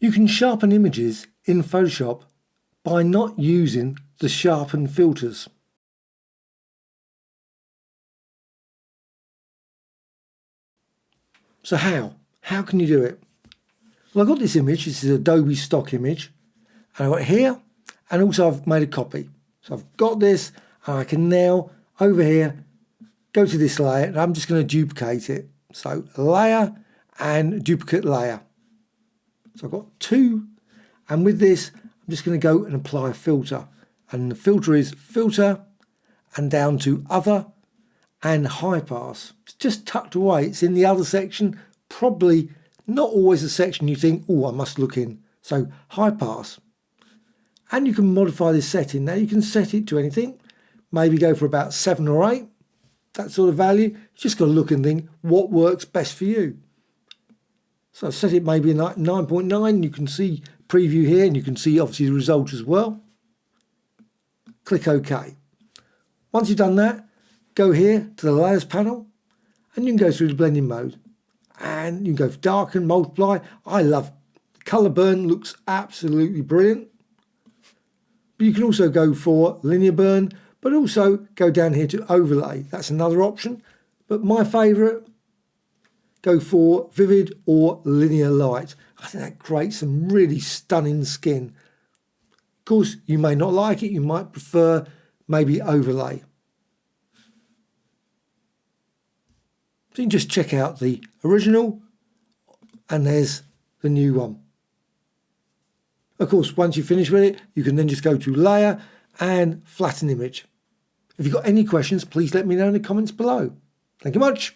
You can sharpen images in Photoshop by not using the sharpen filters. So how? How can you do it? Well, I've got this image. This is Adobe stock image. And I've got it here, and also I've made a copy. So I've got this, and I can now, over here, go to this layer, and I'm just going to duplicate it. So layer and duplicate layer. So I've got two, and with this, I'm just going to go and apply a filter. And the filter is filter, and down to other, and high pass. It's just tucked away. It's in the other section, probably not always a section you think, oh, I must look in. So high pass. And you can modify this setting. Now you can set it to anything. Maybe go for about 7 or 8. That sort of value. You just got to look and think what works best for you. So set it maybe 9.9. You can see preview here, and you can see obviously the result as well. Click OK. Once you've done that, go here to the layers panel, and you can go through the blending mode. And you can go for darken, multiply. I love colour burn, looks absolutely brilliant. But you can also go for linear burn, but also go down here to overlay. That's another option. But my favourite, go for vivid or linear light. I think that creates some really stunning skin. Of course, you may not like it. You might prefer maybe overlay. So you can just check out the original, and there's the new one. Of course, once you finish with it, you can then just go to layer and flatten image. If you've got any questions, please let me know in the comments below. Thank you much.